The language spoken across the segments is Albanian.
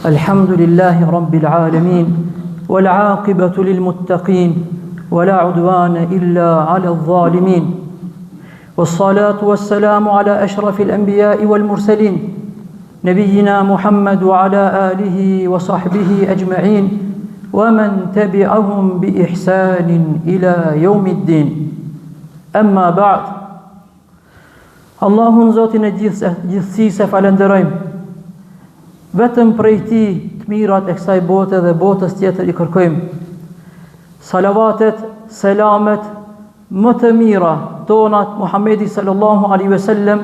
الحمد لله رب العالمين والعاقبة للمتقين ولا عدوان إلا على الظالمين والصلاة والسلام على أشرف الأنبياء والمرسلين نبينا محمد وعلى آله وصحبه أجمعين ومن تبعهم بإحسان إلى يوم الدين أما بعد اللهم زاتنا gjithësisë falenderojmë vetëm prej Ti të mirat e kësaj bote dhe botës tjetër i kërkojmë. Salavatet, selamet, më të mira tonat Muhamedi sallallahu alaihi wasallam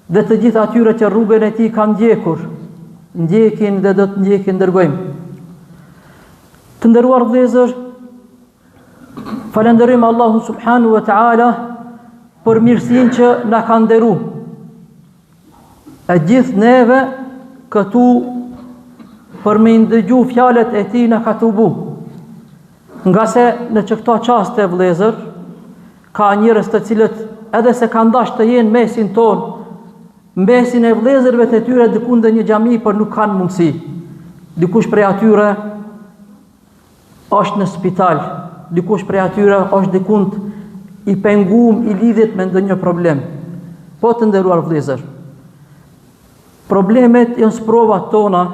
dhe të gjithë atyre që rrugën e Tij kanë ndjekur, ndjekin dhe do të ndjekin dërgojmë. Të nderuar vëllezër, falenderojmë Allahun subhanahu wa taala për mirësinë që na ka nderuar. E gjithë neve këtu për me ndëgju fjalët e Tij na ka të bu. Nga se në që këto qaste vëllezër, ka njerëz të cilët edhe se kanë dashur të jenë mesin ton, mesin e vëllezërve të tyre diku në një xhami, por nuk kanë mundësi. Dikush prej atyre është në spital, dikush prej atyre është dikund i penguar, i lidhet me ndonjë problem. Po të nderuar vëllezër, problemet janë sprovat tona,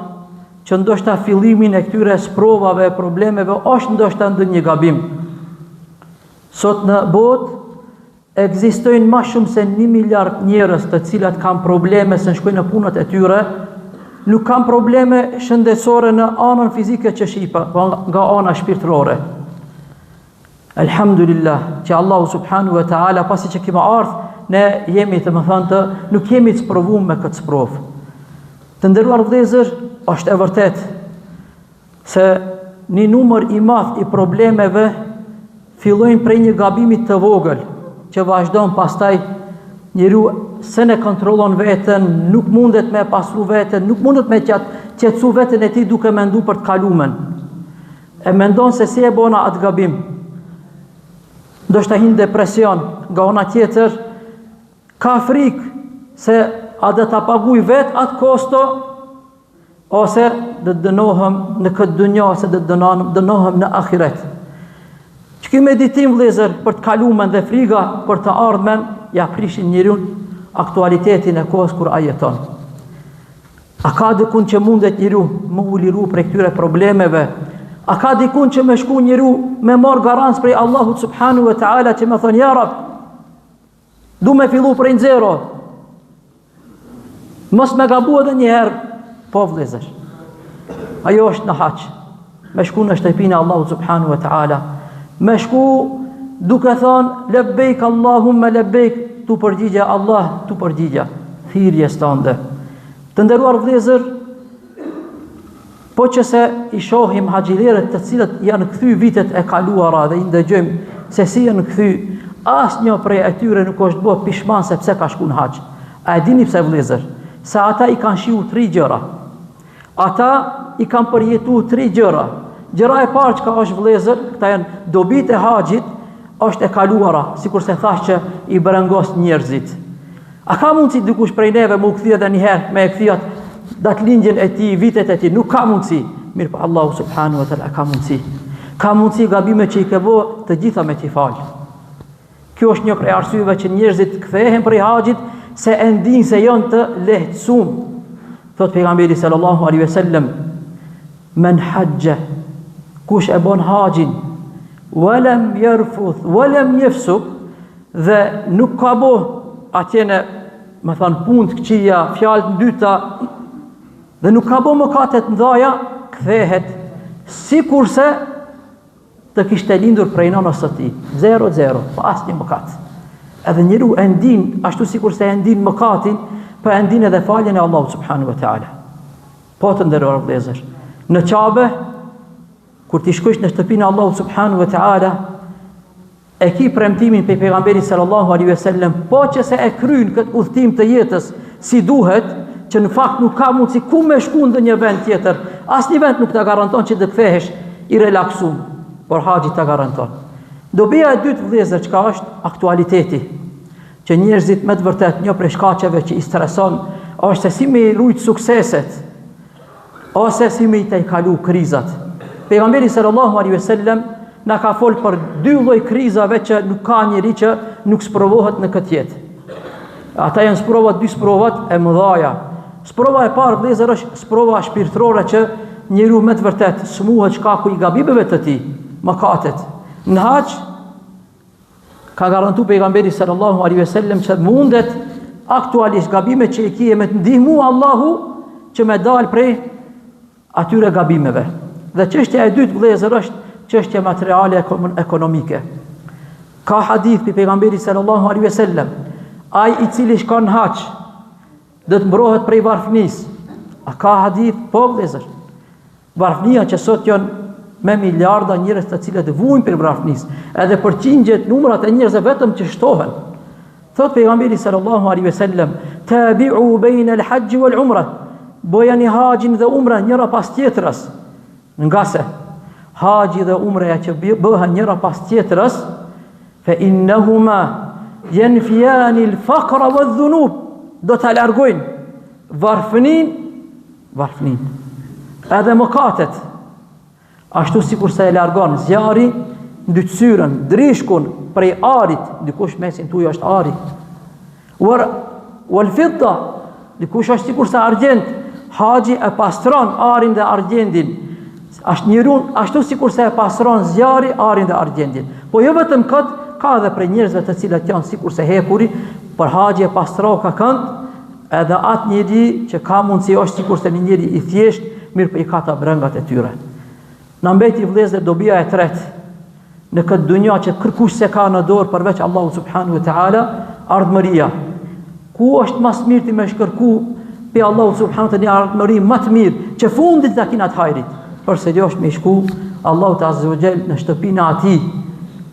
që ndoshta fillimin e këtyre sprovave e problemeve është ndoshta ndonjë gabim. Sot në botë ekzistojnë më shumë se 1 miliard njerëz të cilat kanë probleme se shkojnë në punët e tyre, nuk kanë probleme shëndetësore në anën fizike që shipa, por nga ana shpirtërore. Alhamdulillah, që Allahu subhanahu wa taala pasi që kemi ardhur, ne jemi të më thënë të nuk jemi të sprovuar me këtë sprovë. Të nderuar vëllezër, është e vërtet se një numër i madh i problemeve fillojnë prej një gabimi të vogël, që vazhdon pastaj njeriu se ne kontrollon veten, nuk mundet me pasru veten, nuk mundet me qetësu veten e tij duke menduar për të kalumen. E mendon se si e bona atë gabim. Ndoshta hin depresion, nga ona tjetër ka frikë se a dhe ta paguj vet atë kosto, ose dhe dënohem në këtë dunja, ose dhe dënohem në ahiret. Që ky meditim vëllezër për të kalumen dhe friga për të ardhmen, ja prishin njeriun aktualitetin e kohës kur ai jeton. A ka dikun që mundet njeriu më u liru prej këtyre problemeve? A ka dikun që më shku njeriu me marr garancë prej Allahut subhanahu wa taala që më thon ja Rab, du me fillu prej zero. Mos me gabu edhe një herë, po vëllezër. Ajo është në haç. Me shku në shtëpinë e Allahut subhanahu wa taala. Me shku duke thonë labbaik Allahumma labbaik, tu përgjigja Allah, tu përgjigja thirrjes tënde. Të nderuar vëllezër, po që se i shohim haxhilerët të cilët janë kthy vitet e kaluara dhe i ndëgjojmë se si janë kthy, asnjë prej atyre nuk është bërë pishman se pse ka shku në hax. A e dini pse vëllezër? Se ata i kanë shiu 3 gjëra. Ata i kanë përjetu 3 gjëra. Gjëra e parë që ka është vëllezër, këta janë dobit e haxhit, është e kaluara, sikur se thash që i brengos njerëzit. A ka mundësi dikush prej neve më u kthye edhe një herë me e kthyat datlindjen e tij, vitet e tij? Nuk ka mundësi. Mirë po Allahu subhanahu wa taala ka mundësi. Ka mundësi gabime që i ke bë të gjitha me t'i fal. Kjo është një prej arsyeve që njerëzit kthehen prej haxhit, se e ndin se janë të lehtësum. Thot pejgamberi sallallahu alaihi wasallam, men hajja, kush e bon haxhin, walam yarfuth walam yafsuk, dhe nuk ka bo atjene, më thënë, punë të këqija, fjalë të dyta, dhe nuk ka bo mëkate të ndaja, kthehet sikurse të kishte lindur prej nënës së tij. 0-0, pa asnjë mëkat. Edhe njeriu e ndin ashtu sikur se e ndin mëkatin, po e ndin edhe faljen e Allahut subhanahu wa taala. Po të nderuar vëllezër, në Kabe kur ti shkosh në shtëpinë e Allahut subhanahu wa taala, e ki premtimin pe pejgamberit sallallahu alaihi wasallam, po që se e kryen këtë udhtim të jetës si duhet, që në fakt nuk ka mundësi ku me shku në një vend tjetër, asnjë vend nuk ta garanton që të kthehesh i relaksuar, por haxhi ta garanton. Dobia e dytë vëllezër çka është aktualiteti, që njerëzit me të vërtet një prej shkaqeve që i streson është se si me rujt sukseset. ose si me i të i kalu krizat. Pejgamberi sallallahu alaihi wasallam na ka fol për dy lloj krizave që nuk ka njeri që nuk sprovohet në këtë jetë. Ata janë sprovat, dy sprovat e mëdhaja. Sprova e parë vëllezër është sprova shpirtërore që njeriu me të vërtet smuhet shkaku i gabimeve të tij, mëkatet. Në haç ka garantu pejgamberi sallallahu alaihi wasallam që mundet aktualisht gabimet që i kije me të ndihmu Allahu që me dal prej atyre gabimeve. Dhe çështja e dytë vëllezër është çështja materiale ekonomike. Ka hadith për pejgamberi sallallahu alaihi wasallam, ai i cili shkon në haç do të mbrohet prej varfënisë. A ka hadith? Po vëllezër. Varfënia që sot janë me miliarda njerëz të cilët vujnë për varfënisë, edhe përqindjet numrat e njerëzve vetëm që shtohen. Thot pejgamberi sallallahu alaihi wasallam, tabi'u bayna al-hajj wal-umrah. Bojani haxhin dhe umrën njëra pas tjetrës. Nga se haxhi dhe umreja që bëhen njëra pas tjetrës, fa innahuma yanfiyani al-faqra wadh-dhunub, do të largojnë varfënin edhe mëkatet. Ashtu sikur se e largon zjarri ndytësyrën, drishkun prej arit, dikush mesin tuaj është ari. Wal fidda, dikush është sikur se argjend, haxhi e pastron arin dhe argjendin. Ashtu sikur se e pastron zjarri arin dhe argjendin. Po jo vetëm kët, ka edhe prej njerëzve të cilët janë sikur se hekuri, për haxhi e pastro ka kënd, edhe atë njeri që ka mundësi është sikur se një njeri i thjesht, mirë për i ka të brëngat e tyre. Në mbeti vëllezër dobia e tretë, në këtë dunja që kërkush se ka në dorë përveç Allahu subhanahu wa ta'ala, ardhmëria. Ku është mas mirë ti me shkërku pe Allahu subhanahu wa ta'ala një ardhmëri më të mirë, që fundit të kinat hajrit, përse jo është me shku Allahu ta'azza wa jall në shtëpinë ati.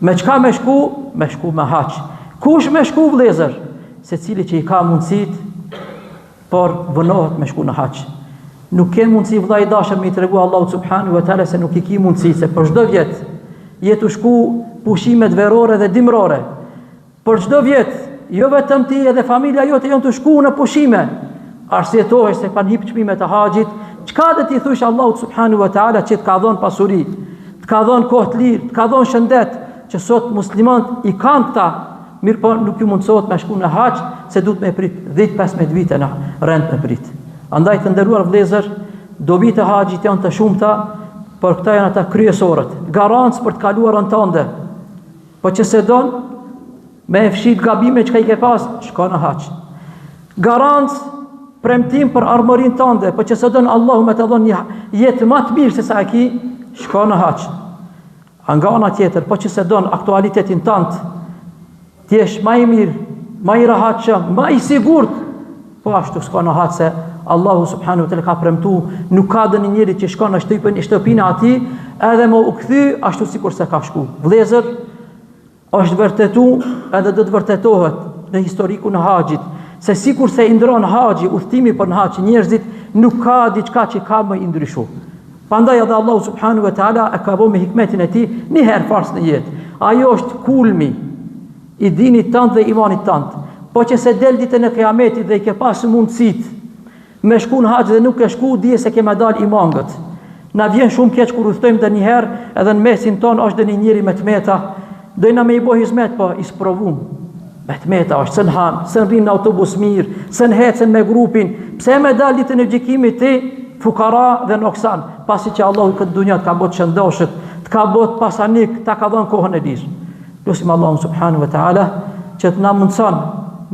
Me çka me shku me haç. Kush me shku vëllezër? Se cili që i ka mundësit, por vënohet me shku në haç. Nuk ke mundësi vëllai i dashur me i tregu Allahu subhanahu wa ta'ala se nuk i ki mundësi, se për çdo vjet jetu shku pushimet verore dhe dimrore. Për çdo vjet, jo vetëm ti edhe familja jote janë të shku në pushime. Arsyetohesh se kanë hip çmimet e haxhit, çka do ti thush Allahu subhanahu wa ta'ala që të ka dhënë pasuri, të ka dhënë kohë të lirë, të ka dhënë shëndet, që sot muslimanët i kanë këta, mirë po nuk ju mundsohet me shku në haç, se duhet me prit 10-15 vite në rend me prit. Andaj të nderuar vëllezër, dobit e haxhit janë të shumta, por këta janë ata kryesorët, garancë për të kaluarën tënde. Po që se don me e fshit gabime që ka i ke pas, shko në haç. Garancë premtim për armërin tënde, po që se don Allahu me të dhon një jetë më të mirë se sa e ki, shko në haç. Nga ana tjetër, po që se don aktualitetin tënd, ti jesh më i mirë, më i rahatshëm, më i sigurt, po ashtu s'ka në haç se Allahu subhanahu wa ta'ala ka premtu, nuk ka dënë njëri që shkon në shtëpinë ati, edhe më u kthy ashtu sikur se ka shku. Vëllezër, është vërtetu edhe do të vërtetohet në historikun e haxhit, se sikur se i ndron haxhi, udhtimi për në hax njerëzit, nuk ka diçka që ka më i ndryshu. Prandaj edhe Allahu subhanahu wa ta'ala e ka vënë me hikmetin e tij një herë fars në jetë. Ajo është kulmi i dinit tënd dhe imanit tënd. Po që se del ditën e kiametit dhe i ke pas mundësit me shku në haxh dhe nuk e shku, dije se ke me dal imangët. Na vjen shumë keq kur udhtojmë dhe njëherë, edhe në mesin ton është dhe një njëri me tmeta, dojna me i bo hizmet, po i sprovum. Me tmeta është, sën han, sën rinë në autobus mirë, sën hecen me grupin, pse me dal ditën e gjykimit ti, fukara dhe noksan, pasi që Allahu këtë dunja të ka bot shëndoshët, të ka bot pasanik, të ka dhënë kohën e lirë. Lusim Allahu subhanahu wa ta'ala që të na mundson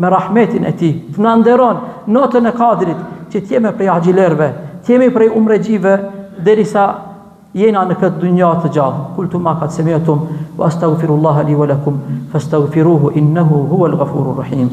me rahmetin e tij, të na nderon notën e kadrit, që t'jeme prej agjilerve, t'jeme prej umregjive, derisa jena në këtë dunja të gjallë. Kultu ma qatë semiatum, wa astaghfirullaha li wa lakum, fa astaghfiruhu innahu huwa al-ghafurur rahim.